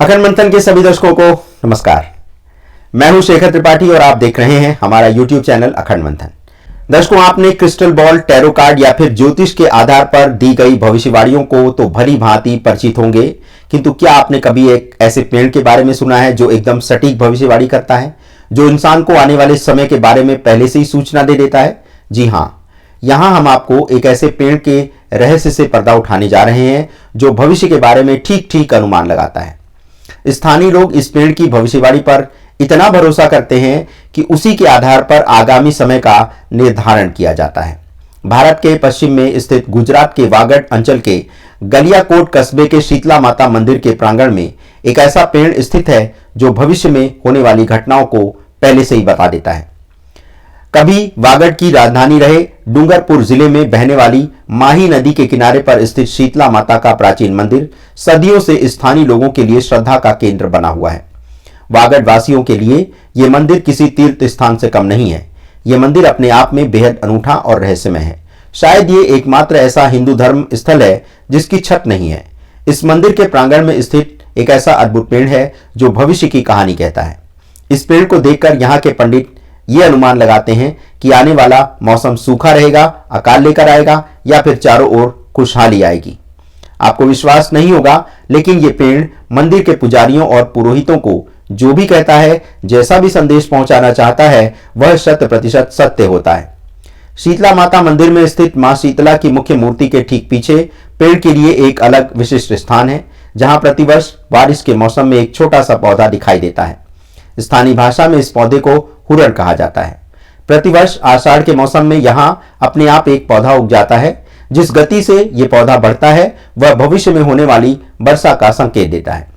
अखंड मंथन के सभी दर्शकों को नमस्कार। मैं हूं शेखर त्रिपाठी और आप देख रहे हैं हमारा यूट्यूब चैनल अखंड मंथन। दर्शकों, आपने क्रिस्टल बॉल, टैरो कार्ड या फिर ज्योतिष के आधार पर दी गई भविष्यवाणियों को तो भली भांति परिचित होंगे, किंतु क्या आपने कभी एक ऐसे पेड़ के बारे में सुना है जो एकदम सटीक भविष्यवाणी करता है, जो इंसान को आने वाले समय के बारे में पहले से ही सूचना दे देता है? जी हाँ, यहां हम आपको एक ऐसे पेड़ के रहस्य से पर्दा उठाने जा रहे हैं जो भविष्य के बारे में ठीक ठीक अनुमान लगाता है। स्थानीय लोग इस पेड़ की भविष्यवाणी पर इतना भरोसा करते हैं कि उसी के आधार पर आगामी समय का निर्धारण किया जाता है। भारत के पश्चिम में स्थित गुजरात के वागड अंचल के गलियाकोट कस्बे के शीतला माता मंदिर के प्रांगण में एक ऐसा पेड़ स्थित है जो भविष्य में होने वाली घटनाओं को पहले से ही बता देता है। कभी वागड की राजधानी रहे डूंगरपुर जिले में बहने वाली माही नदी के किनारे पर स्थित शीतला माता का प्राचीन मंदिर सदियों से स्थानीय लोगों के लिए श्रद्धा का केंद्र बना हुआ है। वागड वासियों के लिए यह मंदिर किसी तीर्थ स्थान से कम नहीं है। यह मंदिर अपने आप में बेहद अनूठा और रहस्यमय है। शायद ये एकमात्र ऐसा हिंदू धर्म स्थल है जिसकी छत नहीं है। इस मंदिर के प्रांगण में स्थित एक ऐसा अद्भुत पेड़ है जो भविष्य की कहानी कहता है। इस पेड़ को देखकर यहाँ के पंडित ये अनुमान लगाते हैं कि आने वाला मौसम सूखा रहेगा, अकाल लेकर आएगा या फिर चारों ओर खुशहाली आएगी। आपको विश्वास नहीं होगा, लेकिन ये पेड़ मंदिर के पुजारियों और पुरोहितों को जो भी कहता है, जैसा भी संदेश पहुंचाना चाहता है, वह 100% सत्य होता है। शीतला माता मंदिर में स्थित मां शीतला की मुख्य मूर्ति के ठीक पीछे पेड़ के लिए एक अलग विशिष्ट स्थान है, जहां प्रतिवर्ष बारिश के मौसम में एक छोटा सा पौधा दिखाई देता है। स्थानीय भाषा में इस पौधे को हुरण कहा जाता है। प्रतिवर्ष आषाढ़ के मौसम में यहां अपने आप एक पौधा उग जाता है। जिस गति से यह पौधा बढ़ता है वह भविष्य में होने वाली वर्षा का संकेत देता है।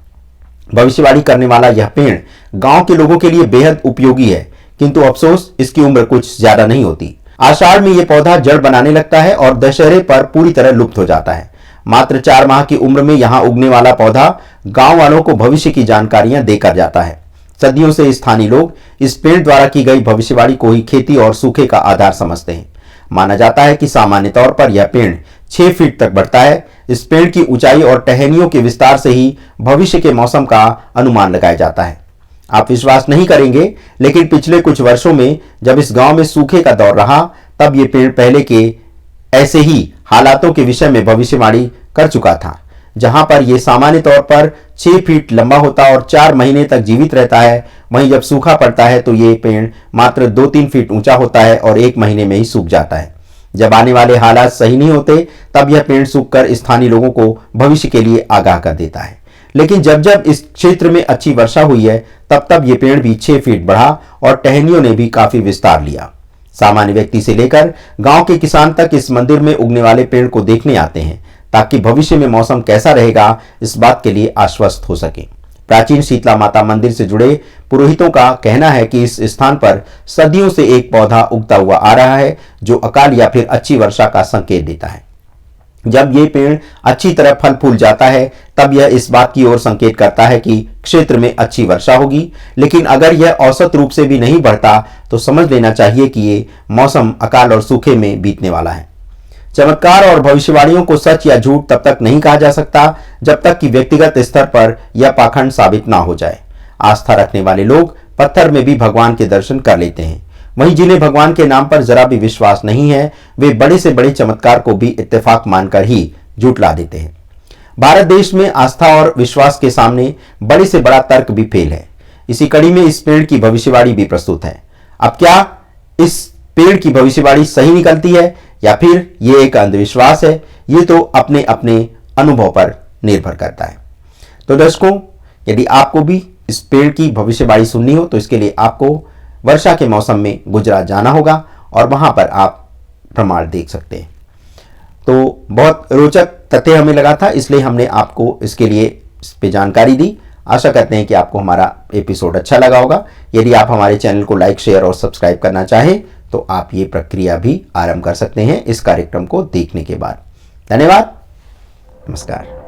भविष्यवाणी करने वाला यह पेड़ गांव के लोगों के लिए बेहद उपयोगी है, किंतु अफसोस इसकी उम्र कुछ ज्यादा नहीं होती। आषाढ़ में यह पौधा जड़ बनाने लगता है और दशहरे पर पूरी तरह लुप्त हो जाता है। मात्र 4 माह की उम्र में यहां उगने वाला पौधा गांव वालों को भविष्य की जानकारियां देकर जाता है। सदियों से स्थानीय लोग इस पेड़ द्वारा की गई भविष्यवाणी को ही खेती और सूखे का आधार समझते हैं। माना जाता है कि सामान्य तौर पर यह पेड़ 6 फीट तक बढ़ता है। इस पेड़ की ऊंचाई और टहनियों के विस्तार से ही भविष्य के मौसम का अनुमान लगाया जाता है। आप विश्वास नहीं करेंगे, लेकिन पिछले कुछ वर्षों में जब इस गांव में सूखे का दौर रहा, तब यह पेड़ पहले के ऐसे ही हालातों के विषय में भविष्यवाणी कर चुका था। जहां पर यह सामान्य तौर पर 6 फीट लंबा होता और 4 महीने तक जीवित रहता है, वहीं जब सूखा पड़ता है तो यह पेड़ मात्र 2-3 फीट ऊंचा होता है और 1 महीने में ही सूख जाता है। जब आने वाले हालात सही नहीं होते, तब यह पेड़ सूखकर स्थानीय लोगों को भविष्य के लिए आगाह कर देता है। लेकिन जब जब इस क्षेत्र में अच्छी वर्षा हुई है, तब तब यह पेड़ भी 6 फीट बढ़ा और टहनियों ने भी काफी विस्तार लिया। सामान्य व्यक्ति से लेकर गांव के किसान तक इस मंदिर में उगने वाले पेड़ को देखने आते हैं, ताकि भविष्य में मौसम कैसा रहेगा इस बात के लिए आश्वस्त हो सके। प्राचीन शीतला माता मंदिर से जुड़े पुरोहितों का कहना है कि इस स्थान पर सदियों से एक पौधा उगता हुआ आ रहा है जो अकाल या फिर अच्छी वर्षा का संकेत देता है। जब ये पेड़ अच्छी तरह फल फूल जाता है, तब यह इस बात की ओर संकेत करता है कि क्षेत्र में अच्छी वर्षा होगी। लेकिन अगर यह औसत रूप से भी नहीं बढ़ता, तो समझ लेना चाहिए कि ये मौसम अकाल और सूखे में बीतने वाला है। चमत्कार और भविष्यवाणियों को सच या झूठ तब तक नहीं कहा जा सकता जब तक कि व्यक्तिगत स्तर पर यह पाखंड साबित ना हो जाए। आस्था रखने वाले लोग पत्थर में भी भगवान के दर्शन कर लेते हैं, वहीं जिन्हें भगवान के नाम पर जरा भी विश्वास नहीं है, वे बड़े से बड़े चमत्कार को भी इत्तेफाक मानकर ही झूठला देते हैं। भारत देश में आस्था और विश्वास के सामने बड़े से बड़ा तर्क भी फेल है। इसी कड़ी में इस पेड़ की भविष्यवाणी भी प्रस्तुत है। अब क्या इस पेड़ की भविष्यवाणी सही निकलती है या फिर ये एक अंधविश्वास है, ये तो अपने अपने अनुभव पर निर्भर करता है। तो दर्शकों, यदि आपको भी इस पेड़ की भविष्यवाणी सुननी हो, तो इसके लिए आपको वर्षा के मौसम में गुजरात जाना होगा और वहां पर आप प्रमाण देख सकते हैं। तो बहुत रोचक तथ्य हमें लगा था, इसलिए हमने आपको इसके लिए इस पे जानकारी दी। आशा करते हैं कि आपको हमारा एपिसोड अच्छा लगा होगा। यदि आप हमारे चैनल को लाइक, शेयर और सब्सक्राइब करना चाहें, तो आप ये प्रक्रिया भी आरंभ कर सकते हैं इस कार्यक्रम को देखने के बाद। धन्यवाद, नमस्कार।